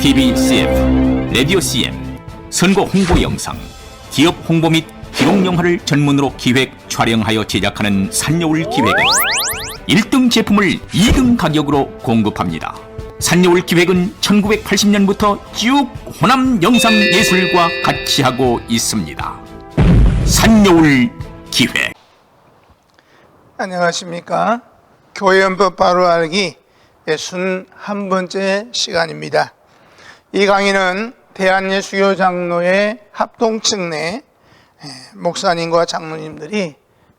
TV CF, 라디오 CM, 선거 홍보 영상, 기업 홍보 및 기록 영화를 전문으로 기획, 촬영하여 제작하는 산여울 기획은 1등 제품을 2등 가격으로 공급합니다. 산여울 기획은 1980년부터 쭉 호남 영상예술과 같이 하고 있습니다. 산여울 기획. 안녕하십니까. 교회헌법 바로 알기 61번째 시간입니다. 이 강의는 대한예수교 장로회 합동측 내 목사님과 장로님들이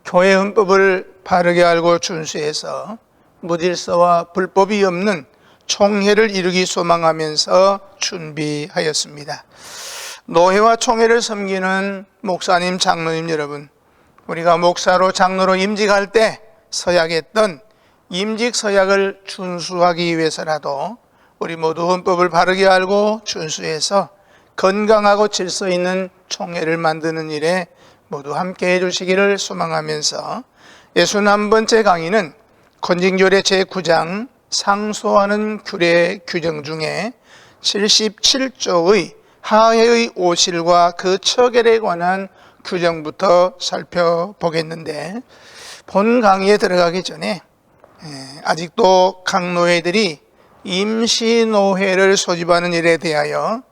교회헌법을 바르게 알고 준수해서 무질서와 불법이 없는 총회를 이루기 소망하면서 준비하였습니다. 노회와 총회를 섬기는 목사님, 장로님 여러분, 우리가 목사로 장로로 임직할 때 서약했던 임직 서약을 준수하기 위해서라도 우리 모두 헌법을 바르게 알고 준수해서 건강하고 질서 있는 총회를 만드는 일에 모두 함께 해주시기를 소망하면서 61번째 강의는 건징조례 제9장 상소하는 규례 규정 중에 77조의 하해의 오실과 그 처결에 관한 규정부터 살펴보겠는데, 본 강의에 들어가기 전에 아직도 강노회들이 임시노회를 소집하는 일에 대하여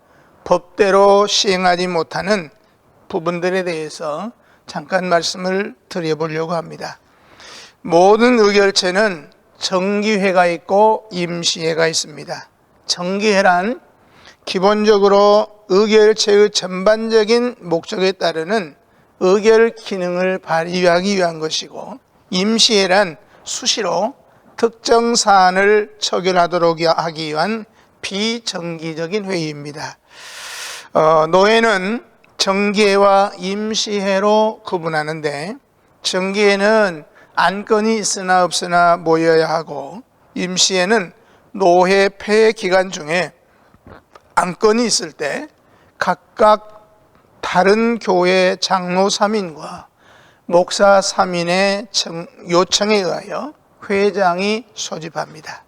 법대로 시행하지 못하는 부분들에 대해서 잠깐 말씀을 드려보려고 합니다. 모든 의결체는 정기회가 있고 임시회가 있습니다. 정기회란 기본적으로 의결체의 전반적인 목적에 따르는 의결 기능을 발휘하기 위한 것이고, 임시회란 수시로 특정 사안을 처결하도록 하기 위한 비정기적인 회의입니다. 노회는 정기회와 임시회로 구분하는데, 정기회는 안건이 있으나 없으나 모여야 하고, 임시회는 노회 폐회 기간 중에 안건이 있을 때 각각 다른 교회 장로 3인과 목사 3인의 요청에 의하여 회장이 소집합니다.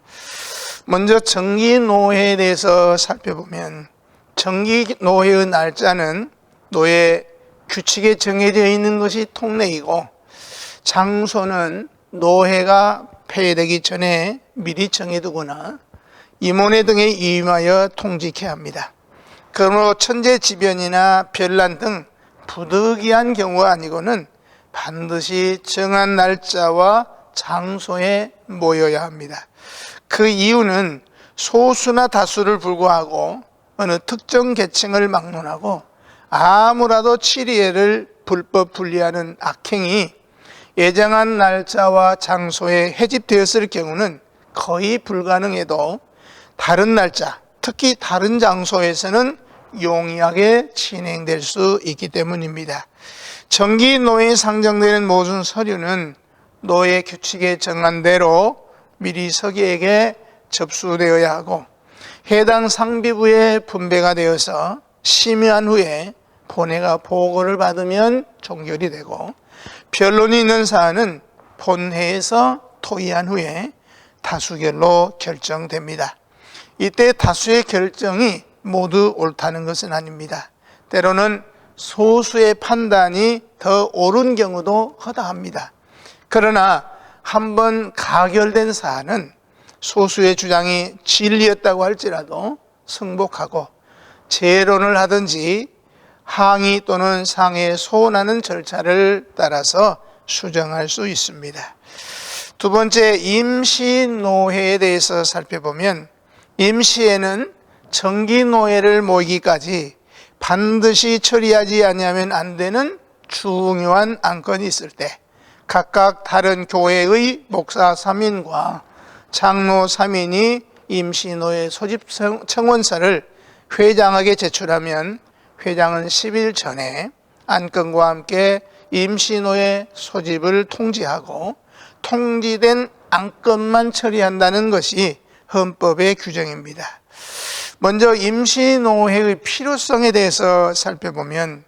먼저 정기노회에 대해서 살펴보면, 정기노회의 날짜는 노회 규칙에 정해져 있는 것이 통례이고, 장소는 노회가 폐회되기 전에 미리 정해두거나 임원회 등에 위임하여 통직해야 합니다. 그러므로 천재지변이나 별난 등 부득이한 경우가 아니고는 반드시 정한 날짜와 장소에 모여야 합니다. 그 이유는 소수나 다수를 불구하고 어느 특정 계층을 막론하고 아무라도 치리애를 불법 분리하는 악행이 예정한 날짜와 장소에 해집되었을 경우는 거의 불가능해도 다른 날짜, 특히 다른 장소에서는 용이하게 진행될 수 있기 때문입니다. 정기노회에 상정되는 모든 서류는 노회 규칙에 정한 대로 미리 서기에게 접수되어야 하고, 해당 상비부에 분배가 되어서 심의한 후에 본회가 보고를 받으면 종결이 되고, 변론이 있는 사안은 본회에서 토의한 후에 다수결로 결정됩니다. 이때 다수의 결정이 모두 옳다는 것은 아닙니다. 때로는 소수의 판단이 더 옳은 경우도 허다합니다. 그러나 한번 가결된 사안은 소수의 주장이 진리였다고 할지라도 승복하고 재론을 하든지 항의 또는 상해 소원하는 절차를 따라서 수정할 수 있습니다. 두 번째, 임시노회에 대해서 살펴보면, 임시회는 정기노회를 모이기까지 반드시 처리하지 아니하면 안 되는 중요한 안건이 있을 때 각각 다른 교회의 목사 3인과 장로 3인이 임시노회 소집 청원서를 회장에게 제출하면 회장은 10일 전에 안건과 함께 임시노회 소집을 통지하고 통지된 안건만 처리한다는 것이 헌법의 규정입니다. 먼저 임시노회의 필요성에 대해서 살펴보면,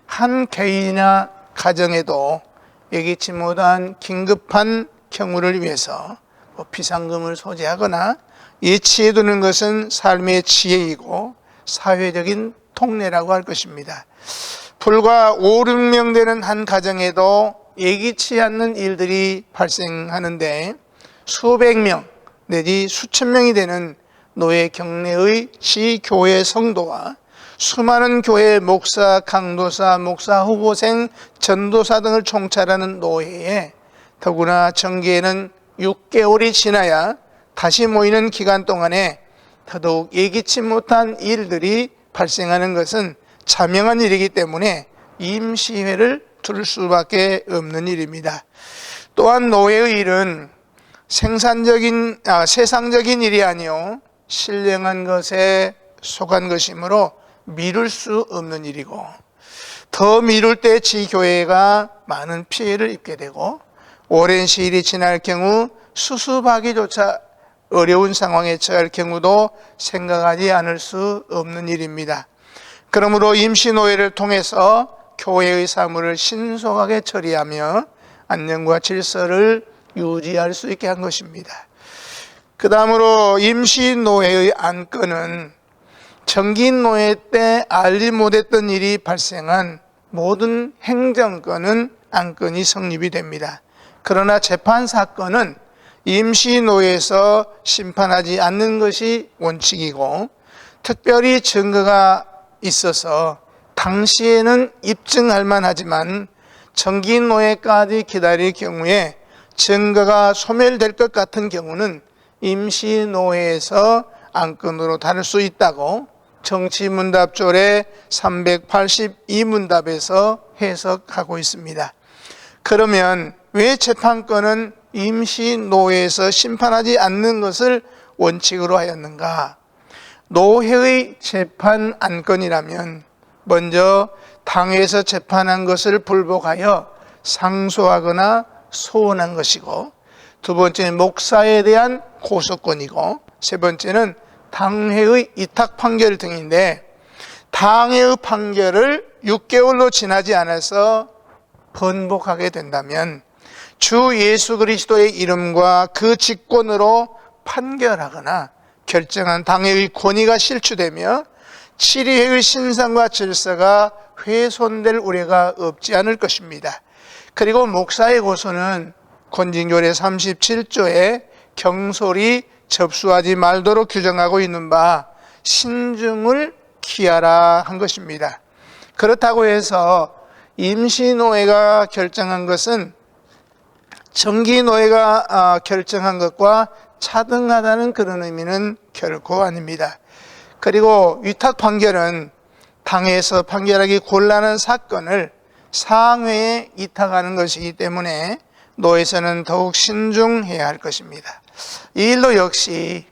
한 개인이나 가정에도 예기치 못한 긴급한 경우를 위해서 비상금을 소지하거나 이치해 두는 것은 삶의 지혜이고 사회적인 통례라고 할 것입니다. 불과 5, 6명 되는 한 가정에도 예기치 않는 일들이 발생하는데 수백 명 내지 수천 명이 되는 노예 경내의 지교회 성도와 수많은 교회 목사, 강도사, 목사 후보생, 전도사 등을 총괄하는 노예에 더구나 정기에는 6개월이 지나야 다시 모이는 기간 동안에 더더욱 예기치 못한 일들이 발생하는 것은 자명한 일이기 때문에 임시회를 둘 수밖에 없는 일입니다. 또한 노예의 일은 세상적인 일이 아니요 신령한 것에 속한 것이므로 미룰 수 없는 일이고 더 미룰 때 지교회가 많은 피해를 입게 되고 오랜 시일이 지날 경우 수습하기조차 어려운 상황에 처할 경우도 생각하지 않을 수 없는 일입니다. 그러므로 임시노예를 통해서 교회의 사물을 신속하게 처리하며 안녕과 질서를 유지할 수 있게 한 것입니다. 그 다음으로 임시노예의 안건은 정기노예 때 알지 못했던 일이 발생한 모든 행정권은 안건이 성립이 됩니다. 그러나 재판사건은 임시노예에서 심판하지 않는 것이 원칙이고 특별히 증거가 있어서 당시에는 입증할 만하지만 정기노예까지 기다릴 경우에 증거가 소멸될 것 같은 경우는 임시노예에서 안건으로 다룰 수 있다고 정치문답조례 382문답에서 해석하고 있습니다. 그러면 왜 재판권은 임시노예에서 심판하지 않는 것을 원칙으로 하였는가? 노예의 재판 안건이라면 먼저 당에서 재판한 것을 불복하여 상소하거나 소원한 것이고, 두 번째는 목사에 대한 고소권이고, 세 번째는 당회의 위탁 판결 등인데, 당회의 판결을 6개월로 지나지 않아서 번복하게 된다면 주 예수 그리스도의 이름과 그 직권으로 판결하거나 결정한 당회의 권위가 실추되며 치리회의 신상과 질서가 훼손될 우려가 없지 않을 것입니다. 그리고 목사의 고소는 권징조례 37조에 경솔이 접수하지 말도록 규정하고 있는 바 신중을 기하라 한 것입니다. 그렇다고 해서 임시노예가 결정한 것은 정기노예가 결정한 것과 차등하다는 그런 의미는 결코 아닙니다. 그리고 위탁 판결은 당에서 판결하기 곤란한 사건을 상회에 위탁하는 것이기 때문에 노예에서는 더욱 신중해야 할 것입니다. 이 일도 역시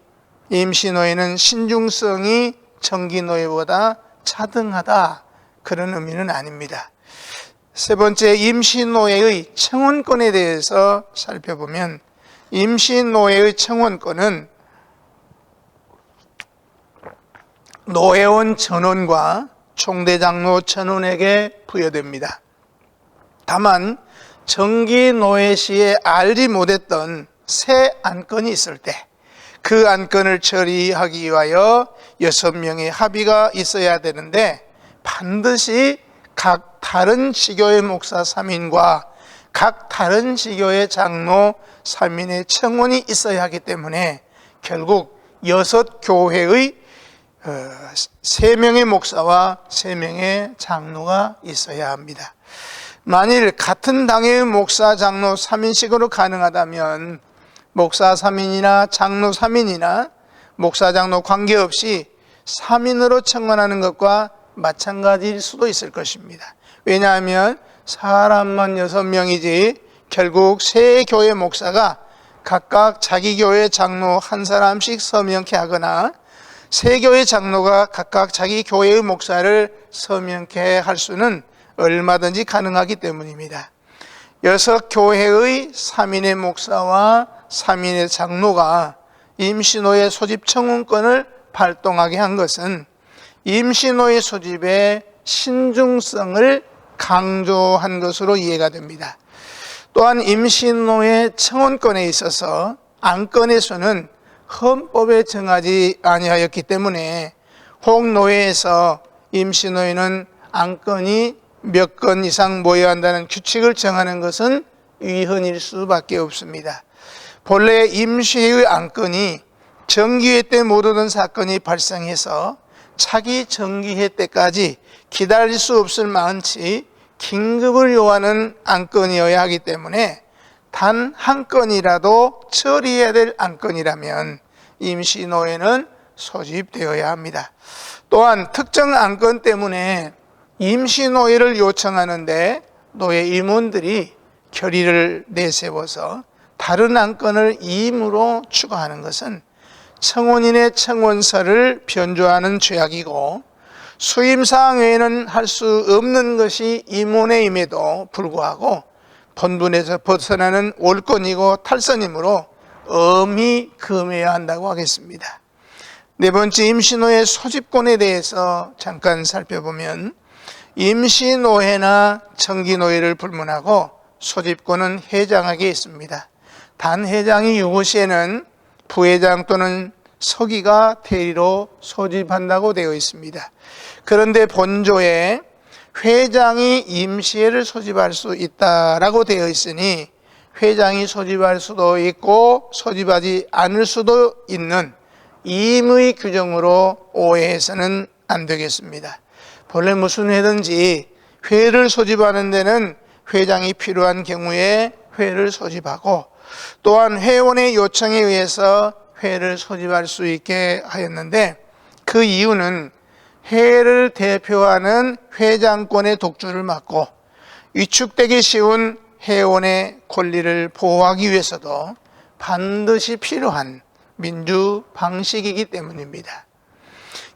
임시노예는 신중성이 정기노예보다 차등하다 그런 의미는 아닙니다. 세 번째, 임시노예의 청원권에 대해서 살펴보면 임시노예의 청원권은 노회원 전원과 총대장로 전원에게 부여됩니다. 다만 정기노예 시에 알지 못했던 새 안건이 있을 때 그 안건을 처리하기 위하여 6명의 합의가 있어야 되는데 반드시 각 다른 지교의 목사 3인과 각 다른 지교의 장로 3인의 청원이 있어야 하기 때문에 결국 6교회의 3명의 목사와 3명의 장로가 있어야 합니다. 만일 같은 당의 목사, 장로 3인씩으로 가능하다면 목사 3인이나 장로 3인이나 목사, 장로 관계없이 3인으로 청원하는 것과 마찬가지일 수도 있을 것입니다. 왜냐하면 사람만 6명이지 결국 세 교회 목사가 각각 자기 교회 장로 한 사람씩 서명케 하거나 세 교회 장로가 각각 자기 교회의 목사를 서명케 할 수는 얼마든지 가능하기 때문입니다. 6교회의 3인의 목사와 3인의 장로가 임시노예 소집 청원권을 발동하게 한 것은 임시노예 소집의 신중성을 강조한 것으로 이해가 됩니다. 또한 임시노예 청원권에 있어서 안건의 수는 헌법에 정하지 아니하였기 때문에 홍노회에서 임시노예는 안건이 몇 건 이상 모여야 한다는 규칙을 정하는 것은 위헌일 수밖에 없습니다. 본래 임시의 안건이 정기회 때 못 오던 사건이 발생해서 차기 정기회 때까지 기다릴 수 없을 만치 긴급을 요하는 안건이어야 하기 때문에 단 한 건이라도 처리해야 될 안건이라면 임시노예는 소집되어야 합니다. 또한 특정 안건 때문에 임시노예를 요청하는데 노예 임원들이 결의를 내세워서 다른 안건을 임의로 추가하는 것은 청원인의 청원서를 변조하는 죄악이고 수임사항 외에는 할 수 없는 것이 임원회임에도 불구하고 본분에서 벗어나는 올권이고 탈선이므로 엄히 금해야 한다고 하겠습니다. 네 번째, 임시노예 소집권에 대해서 잠깐 살펴보면 임시노예나 정기노예를 불문하고 소집권은 회장에게 있습니다. 단 회장이 요구 시에는 부회장 또는 서기가 대리로 소집한다고 되어 있습니다. 그런데 본조에 회장이 임시회를 소집할 수 있다라고 되어 있으니 회장이 소집할 수도 있고 소집하지 않을 수도 있는 임의 규정으로 오해해서는 안 되겠습니다. 본래 무슨 회든지 회를 소집하는 데는 회장이 필요한 경우에 회를 소집하고 또한 회원의 요청에 의해서 회를 소집할 수 있게 하였는데 그 이유는 회를 대표하는 회장권의 독주를 막고 위축되기 쉬운 회원의 권리를 보호하기 위해서도 반드시 필요한 민주 방식이기 때문입니다.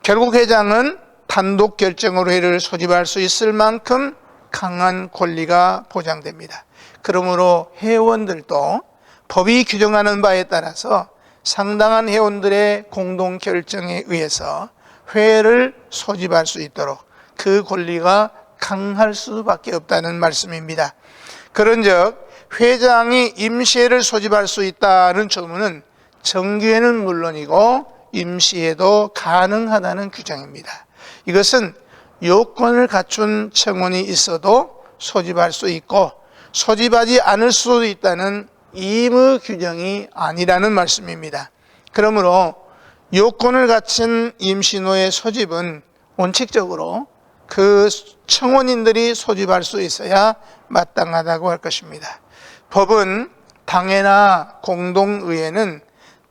결국 회장은 단독 결정으로 회를 소집할 수 있을 만큼 강한 권리가 보장됩니다. 그러므로 회원들도 법이 규정하는 바에 따라서 상당한 회원들의 공동 결정에 의해서 회를 소집할 수 있도록 그 권리가 강할 수밖에 없다는 말씀입니다. 그런즉 회장이 임시회를 소집할 수 있다는 조문은 정기회는 물론이고 임시회도 가능하다는 규정입니다. 이것은 요건을 갖춘 청원이 있어도 소집할 수 있고 소집하지 않을 수도 있다는 임의 규정이 아니라는 말씀입니다. 그러므로 요건을 갖춘 임시노예 소집은 원칙적으로 그 청원인들이 소집할 수 있어야 마땅하다고 할 것입니다. 법은 당회나 공동의회는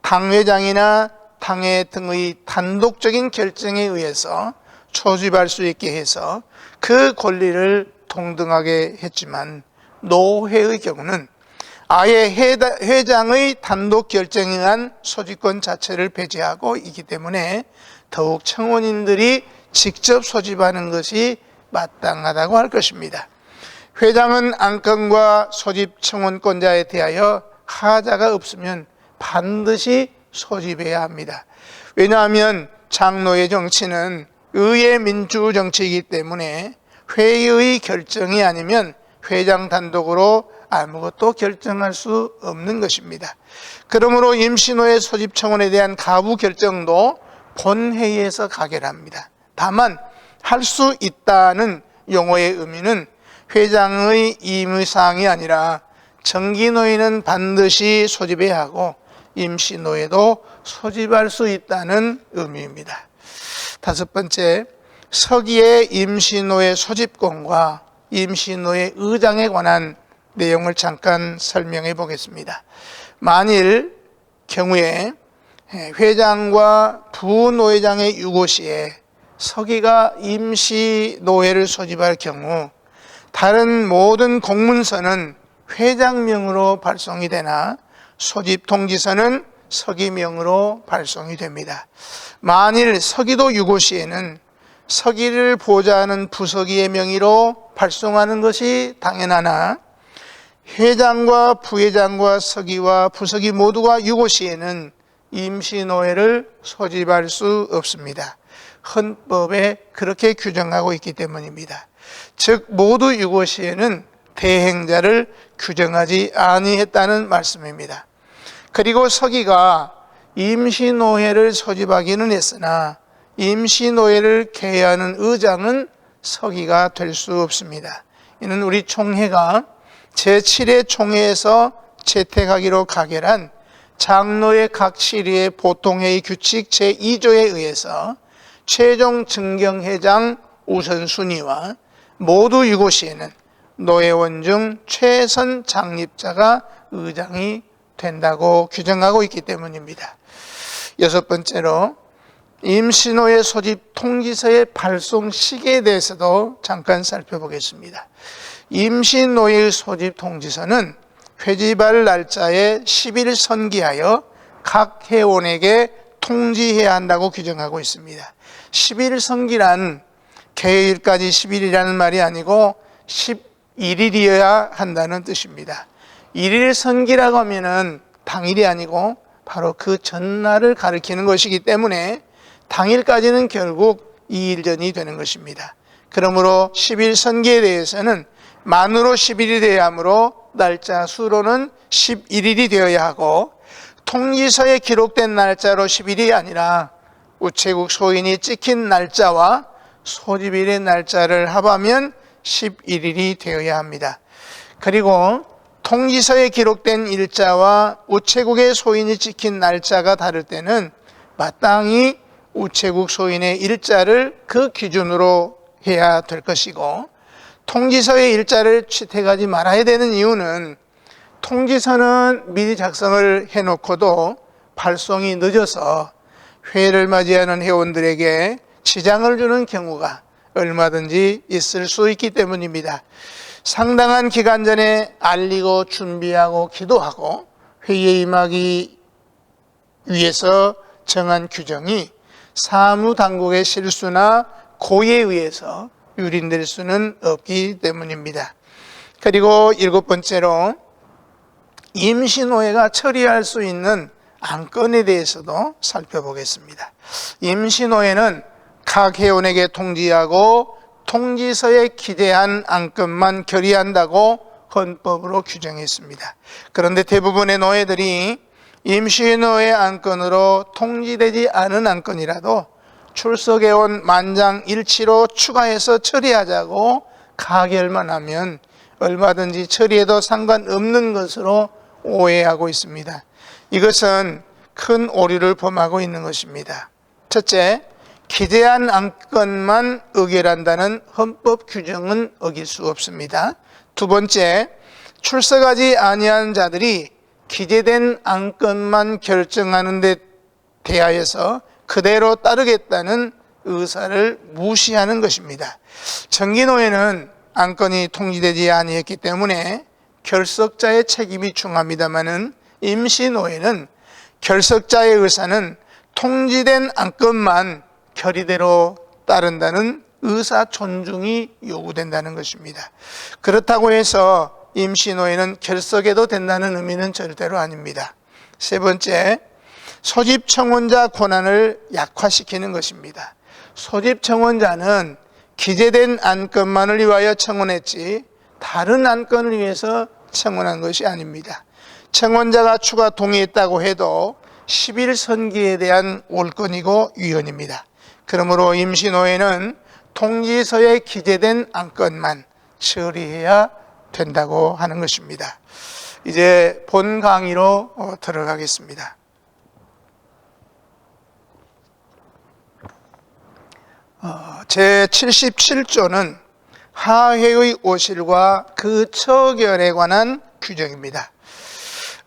당회장이나 당회 등의 단독적인 결정에 의해서 소집할 수 있게 해서 그 권리를 동등하게 했지만 노회의 경우는 아예 회장의 단독 결정에 의한 소집권 자체를 배제하고 있기 때문에 더욱 청원인들이 직접 소집하는 것이 마땅하다고 할 것입니다. 회장은 안건과 소집 청원권자에 대하여 하자가 없으면 반드시 소집해야 합니다. 왜냐하면 장로의 정치는 의회 민주 정치이기 때문에 회의의 결정이 아니면 회장 단독으로 아무것도 결정할 수 없는 것입니다. 그러므로 임시노예 소집 청원에 대한 가부 결정도 본회의에서 가결합니다. 다만 할 수 있다는 용어의 의미는 회장의 임의사항이 아니라 정기노예는 반드시 소집해야 하고 임시노예도 소집할 수 있다는 의미입니다. 다섯 번째, 서기의 임시노예 소집권과 임시노예 의장에 관한 내용을 잠깐 설명해 보겠습니다. 만일 경우에 회장과 부노회장의 유고 시에 서기가 임시노예를 소집할 경우 다른 모든 공문서는 회장명으로 발송이 되나 소집 통지서는 서기명으로 발송이 됩니다. 만일 서기도 유고 시에는 서기를 보좌하는 부서기의 명의로 발송하는 것이 당연하나 회장과 부회장과 서기와 부서기 모두가 유고 시에는 임시노예를 소집할 수 없습니다. 헌법에 그렇게 규정하고 있기 때문입니다. 즉 모두 유고 시에는 대행자를 규정하지 아니했다는 말씀입니다. 그리고 서기가 임시노회를 소집하기는 했으나 임시노회를 개회하는 의장은 서기가 될 수 없습니다. 이는 우리 총회가 제7회 총회에서 채택하기로 가결한 장로의 각 시리의 보통회의 규칙 제2조에 의해서 최종 증경회장 우선순위와 모두 유고시에는 노회원 중 최선 창립자가 의장이 된다고 규정하고 있기 때문입니다. 여섯 번째로 임시노회 소집 통지서의 발송 시기에 대해서도 잠깐 살펴보겠습니다. 임시노회의 소집 통지서는 회집할 날짜에 10일 선기하여 각 회원에게 통지해야 한다고 규정하고 있습니다. 10일 선기란 개회일까지 10일이라는 말이 아니고 11일이어야 한다는 뜻입니다. 1일 선기라고 하면은 당일이 아니고 바로 그 전날을 가리키는 것이기 때문에 당일까지는 결국 2일 전이 되는 것입니다. 그러므로 10일 선기에 대해서는 만으로 10일이 되어야 하므로 날짜 수로는 11일이 되어야 하고, 통지서에 기록된 날짜로 10일이 아니라 우체국 소인이 찍힌 날짜와 소집일의 날짜를 합하면 11일이 되어야 합니다. 그리고 통지서에 기록된 일자와 우체국의 소인이 찍힌 날짜가 다를 때는 마땅히 우체국 소인의 일자를 그 기준으로 해야 될 것이고, 통지서의 일자를 채택하지 말아야 되는 이유는 통지서는 미리 작성을 해놓고도 발송이 늦어서 회를 맞이하는 회원들에게 지장을 주는 경우가 얼마든지 있을 수 있기 때문입니다. 상당한 기간 전에 알리고 준비하고 기도하고 회의에 임하기 위해서 정한 규정이 사무당국의 실수나 고의에 의해서 유린될 수는 없기 때문입니다. 그리고 일곱 번째로 임시노회가 처리할 수 있는 안건에 대해서도 살펴보겠습니다. 임시노회는 각 회원에게 통지하고 통지서에 기재한 안건만 결의한다고 헌법으로 규정했습니다. 그런데 대부분의 노회들이 임시노회 안건으로 통지되지 않은 안건이라도 출석회원 만장일치로 추가해서 처리하자고 가결만 하면 얼마든지 처리해도 상관없는 것으로 오해하고 있습니다. 이것은 큰 오류를 범하고 있는 것입니다. 첫째, 기재한 안건만 의결한다는 헌법 규정은 어길 수 없습니다. 두 번째, 출석하지 아니한 자들이 기재된 안건만 결정하는 데 대하여서 그대로 따르겠다는 의사를 무시하는 것입니다. 정기노회는 안건이 통지되지 아니했기 때문에 결석자의 책임이 중합니다마는 임시노회는 결석자의 의사는 통지된 안건만 결의대로 따른다는 의사 존중이 요구된다는 것입니다. 그렇다고 해서 임시노회는 결석해도 된다는 의미는 절대로 아닙니다. 세 번째, 소집청원자 권한을 약화시키는 것입니다. 소집청원자는 기재된 안건만을 위하여 청원했지 다른 안건을 위해서 청원한 것이 아닙니다. 청원자가 추가 동의했다고 해도 10일 선기에 대한 올건이고 위헌입니다. 그러므로 임시노회는 통지서에 기재된 안건만 처리해야 된다고 하는 것입니다. 이제 본 강의로 들어가겠습니다. 제77조는 하회의 오실과 그 처결에 관한 규정입니다.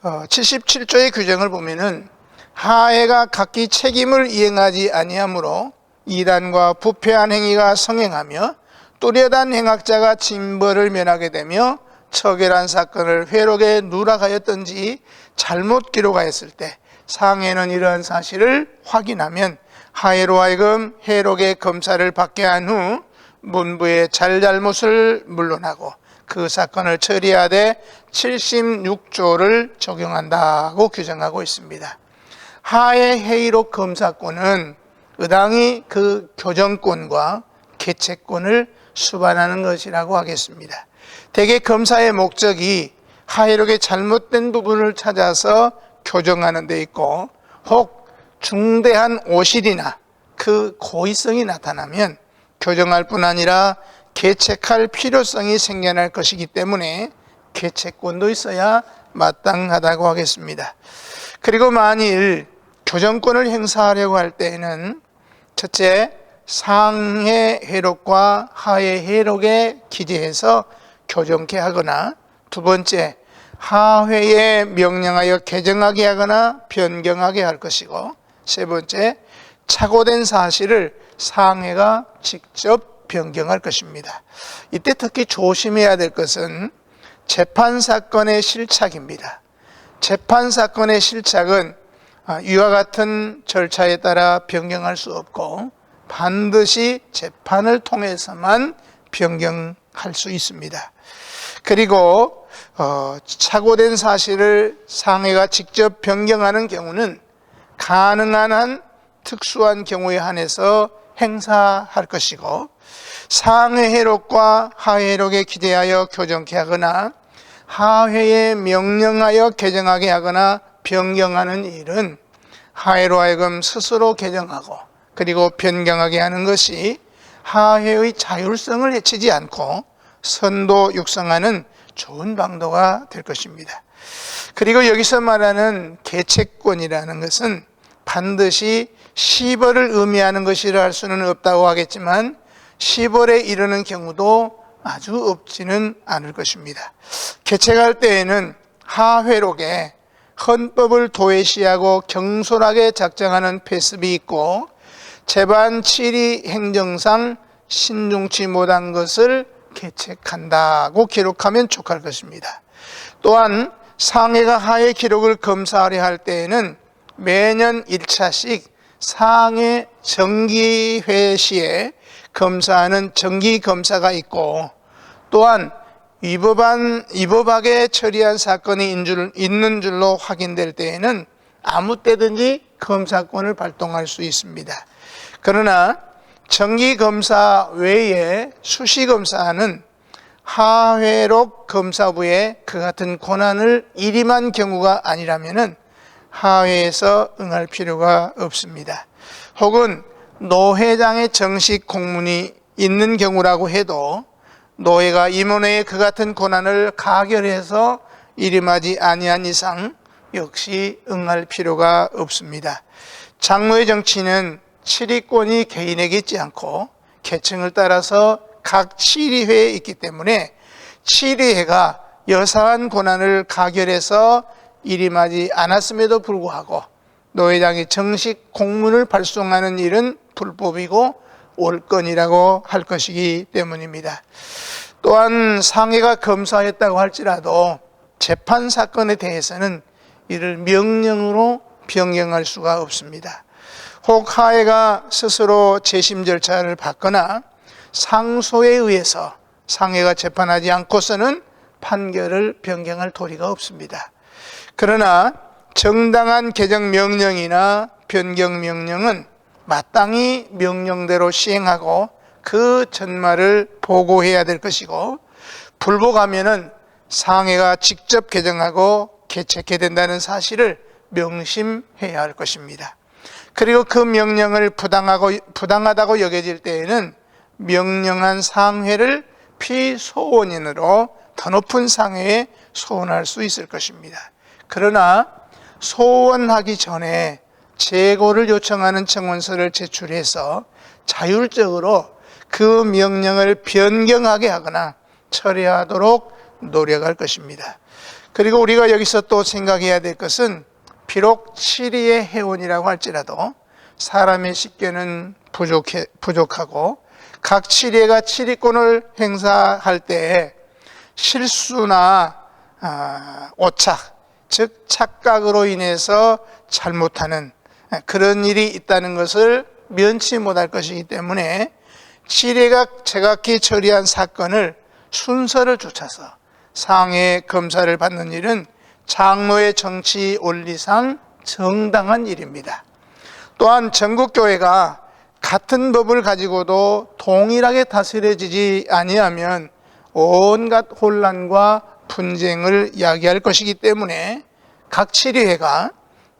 77조의 규정을 보면은 하회가 각기 책임을 이행하지 아니하므로 이단과 부패한 행위가 성행하며 또렷한 행악자가 징벌을 면하게 되며 처결한 사건을 회록에 누락하였던지 잘못 기록하였을 때 상해는 이러한 사실을 확인하면 하회로 하여금 회록의 검사를 받게 한 후 문부의 잘잘못을 물론하고 그 사건을 처리하되 76조를 적용한다고 규정하고 있습니다. 하회 회의록 검사권은 의당이 그 교정권과 개최권을 수반하는 것이라고 하겠습니다. 대개 검사의 목적이 하회록의 잘못된 부분을 찾아서 교정하는 데 있고, 혹 중대한 오실이나 그 고의성이 나타나면 교정할 뿐 아니라 개책할 필요성이 생겨날 것이기 때문에 개책권도 있어야 마땅하다고 하겠습니다. 그리고 만일 교정권을 행사하려고 할 때에는 첫째, 상해 해록과 하해 해록에 기재해서 교정케 하거나, 두 번째, 하회에 명령하여 개정하게 하거나 변경하게 할 것이고, 세 번째, 착오된 사실을 상해가 직접 변경할 것입니다. 이때 특히 조심해야 될 것은 재판사건의 실착입니다. 재판사건의 실착은 이와 같은 절차에 따라 변경할 수 없고 반드시 재판을 통해서만 변경할 수 있습니다. 그리고 착오된 사실을 상해가 직접 변경하는 경우는 가능한 한 특수한 경우에 한해서 행사할 것이고, 상해 해록과 하회 해록에 기재하여 교정케 하거나 하회에 명령하여 개정하게 하거나 변경하는 일은 하회로 하여금 스스로 개정하고 그리고 변경하게 하는 것이 하회의 자율성을 해치지 않고 선도 육성하는 좋은 방도가 될 것입니다. 그리고 여기서 말하는 개책권이라는 것은 반드시 시벌을 의미하는 것이라 할 수는 없다고 하겠지만 시벌에 이르는 경우도 아주 없지는 않을 것입니다. 개책할 때에는 하회록에 헌법을 도외시하고 경솔하게 작성하는 폐습이 있고 재반 7위 행정상 신중치 못한 것을 개책한다고 기록하면 족할 것입니다. 또한 상해가 하회 기록을 검사하려 할 때에는 매년 1차씩 상해 정기회 시에 검사하는 정기검사가 있고, 또한 위법하게 처리한 사건이 있는 줄로 확인될 때에는 아무 때든지 검사권을 발동할 수 있습니다. 그러나 정기검사 외에 수시검사는 하회록 검사부에 그 같은 권한을 일임한 경우가 아니라면 하회에서 응할 필요가 없습니다. 혹은 노회장의 정식 공문이 있는 경우라고 해도 노회가 임원회에 그 같은 권한을 가결해서 일임하지 아니한 이상 역시 응할 필요가 없습니다. 장로의 정치는 칠의권이 개인에게 있지 않고 계층을 따라서 각 칠의회에 있기 때문에 칠의회가 여사한 권한을 가결해서 일임하지 않았음에도 불구하고 노회장이 정식 공문을 발송하는 일은 불법이고 올건이라고 할 것이기 때문입니다. 또한 상해가 검사했다고 할지라도 재판 사건에 대해서는 이를 명령으로 변경할 수가 없습니다. 혹 하해가 스스로 재심 절차를 받거나 상소에 의해서 상해가 재판하지 않고서는 판결을 변경할 도리가 없습니다. 그러나 정당한 개정 명령이나 변경 명령은 마땅히 명령대로 시행하고 그 전말을 보고해야 될 것이고, 불복하면은 상해가 직접 개정하고 개책해야 된다는 사실을 명심해야 할 것입니다. 그리고 그 명령을 부당하다고 여겨질 때에는 명령한 상회를 피소원인으로 더 높은 상회에 소원할 수 있을 것입니다. 그러나 소원하기 전에 재고를 요청하는 청원서를 제출해서 자율적으로 그 명령을 변경하게 하거나 처리하도록 노력할 것입니다. 그리고 우리가 여기서 또 생각해야 될 것은 비록 7위의 회원이라고 할지라도 사람의 식견은 부족하고 각 7위가 7위권을 행사할 때 실수나 오착, 즉 착각으로 인해서 잘못하는 그런 일이 있다는 것을 면치 못할 것이기 때문에 7회가 제각기 처리한 사건을 순서를 좇아서 상해 검사를 받는 일은 장로의 정치 원리상 정당한 일입니다. 또한 전국교회가 같은 법을 가지고도 동일하게 다스려지지 아니하면 온갖 혼란과 분쟁을 야기할 것이기 때문에 각 7회가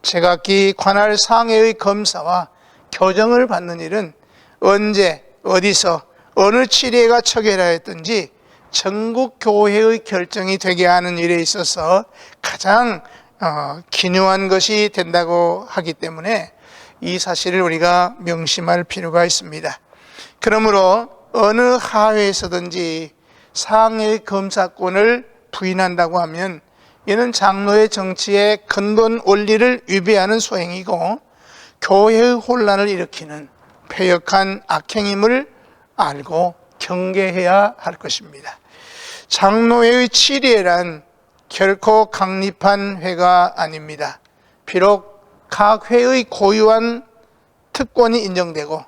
제각기 관할 상해의 검사와 교정을 받는 일은 언제 어디서 어느 치리회가 처결하였든지 전국 교회의 결정이 되게 하는 일에 있어서 가장 기묘한 것이 된다고 하기 때문에 이 사실을 우리가 명심할 필요가 있습니다. 그러므로 어느 하회에서든지 상해의 검사권을 부인한다고 하면 이는 장로의 정치의 근본 원리를 위배하는 소행이고 교회의 혼란을 일으키는 패역한 악행임을 알고 경계해야 할 것입니다. 장로회의 치리회란 결코 강립한 회가 아닙니다. 비록 각 회의 고유한 특권이 인정되고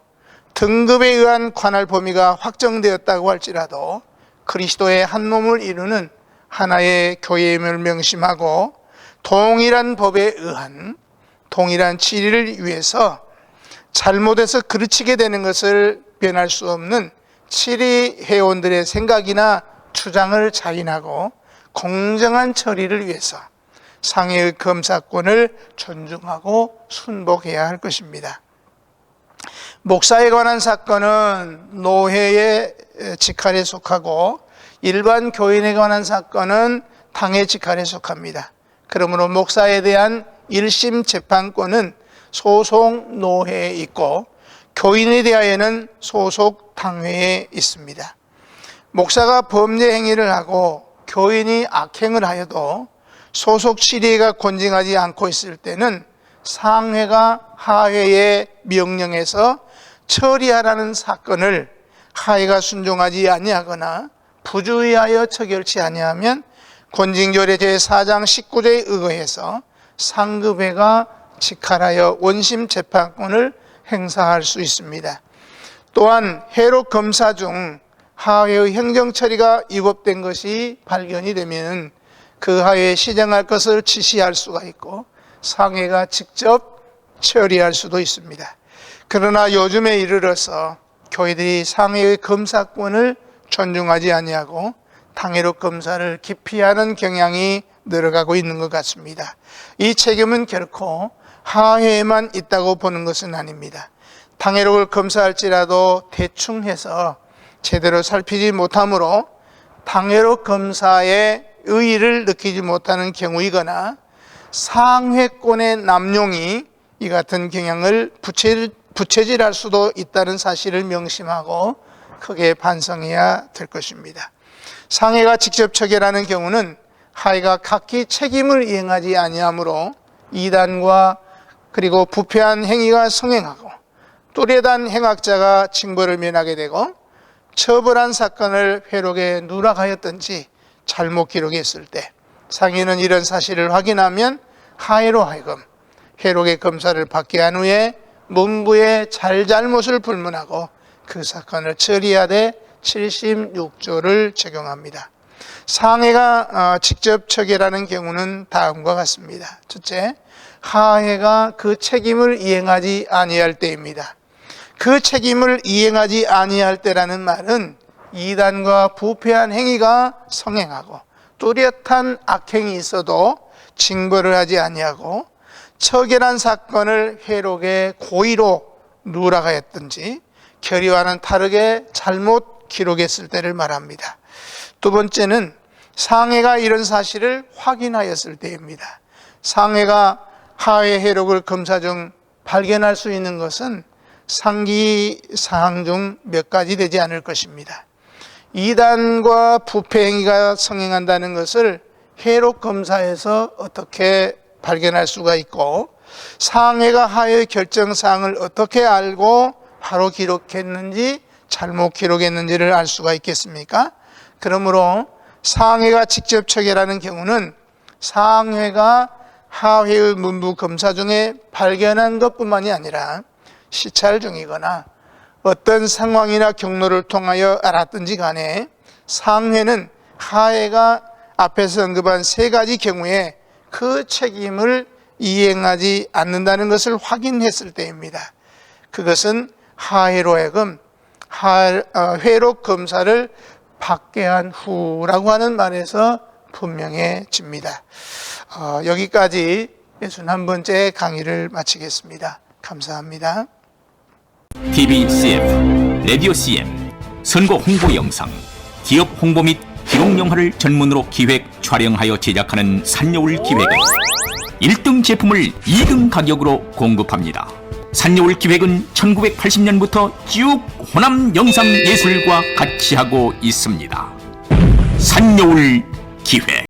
등급에 의한 관할 범위가 확정되었다고 할지라도 그리스도의 한 몸을 이루는 하나의 교회임을 명심하고 동일한 법에 의한 동일한 치리를 위해서 잘못해서 그르치게 되는 것을 변할 수 없는 치리 회원들의 생각이나 주장을 자인하고 공정한 처리를 위해서 상해의 검사권을 존중하고 순복해야 할 것입니다. 목사에 관한 사건은 노회의 직할에 속하고 일반 교인에 관한 사건은 당의 직할에 속합니다. 그러므로 목사에 대한 1심 재판권은 소속 노회에 있고 교인에 대하여는 소속 당회에 있습니다. 목사가 범죄 행위를 하고 교인이 악행을 하여도 소속 치리회가 권징하지 않고 있을 때는 상회가 하회의 명령에서 처리하라는 사건을 하회가 순종하지 아니하거나 부주의하여 처결치 아니하면 권징조례 제4장 19조에 의거해서 상급회가 직할하여 원심 재판권을 행사할 수 있습니다. 또한 회록 검사 중 하회의 행정 처리가 위법된 것이 발견이 되면 그 하회에 시정할 것을 지시할 수가 있고 상회가 직접 처리할 수도 있습니다. 그러나 요즘에 이르러서 교회들이 상회의 검사권을 존중하지 아니하고 당회록 검사를 기피하는 경향이 늘어가고 있는 것 같습니다. 이 책임은 결코 하회에만 있다고 보는 것은 아닙니다. 당회록을 검사할지라도 대충 해서 제대로 살피지 못하므로 당회록 검사의 의의를 느끼지 못하는 경우이거나 상회권의 남용이 이 같은 경향을 부채질할 수도 있다는 사실을 명심하고 크게 반성해야 될 것입니다. 상회가 직접 처결하는 경우는 하회가 각기 책임을 이행하지 아니하므로 이단과 그리고 부패한 행위가 성행하고 또래단 행악자가 징벌을 면하게 되고 처벌한 사건을 회록에 누락하였든지 잘못 기록했을 때 상인은 이런 사실을 확인하면 하회로 하여금 회록의 검사를 받게 한 후에 문부의 잘잘못을 불문하고 그 사건을 처리하되 76조를 적용합니다. 상회가 직접 처결하는 경우는 다음과 같습니다. 첫째, 하회가 그 책임을 이행하지 아니할 때입니다. 그 책임을 이행하지 아니할 때라는 말은 이단과 부패한 행위가 성행하고 뚜렷한 악행이 있어도 징벌을 하지 아니하고 처결한 사건을 회록에 고의로 누락하였든지 결의와는 다르게 잘못 기록했을 때를 말합니다. 두 번째는 상회가 이런 사실을 확인하였을 때입니다. 상회가 하회 회록을 검사 중 발견할 수 있는 것은 상기 사항 중 몇 가지 되지 않을 것입니다. 이단과 부패 행위가 성행한다는 것을 회록 검사에서 어떻게 발견할 수가 있고 상회가 하회 결정 사항을 어떻게 알고 바로 기록했는지 잘못 기록했는지를 알 수가 있겠습니까? 그러므로 상회가 직접 처결하는 경우는 상회가 하회의 문부 검사 중에 발견한 것뿐만이 아니라 시찰 중이거나 어떤 상황이나 경로를 통하여 알았든지 간에 상회는 하회가 앞에서 언급한 세 가지 경우에 그 책임을 이행하지 않는다는 것을 확인했을 때입니다. 그것은 하회로 하여금 회록 검사를 받게 한 후라고 하는 말에서 분명해집니다. 여기까지 61번째 강의를 마치겠습니다. 감사합니다. TV CF, 라디오 CM, 선거 홍보 영상, 기업 홍보 및 기록 영화를 전문으로 기획, 촬영하여 제작하는 산여울 기획은 1등 제품을 2등 가격으로 공급합니다. 산여울 기획은 1980년부터 쭉 호남 영상예술과 같이 하고 있습니다. 산여울 기획.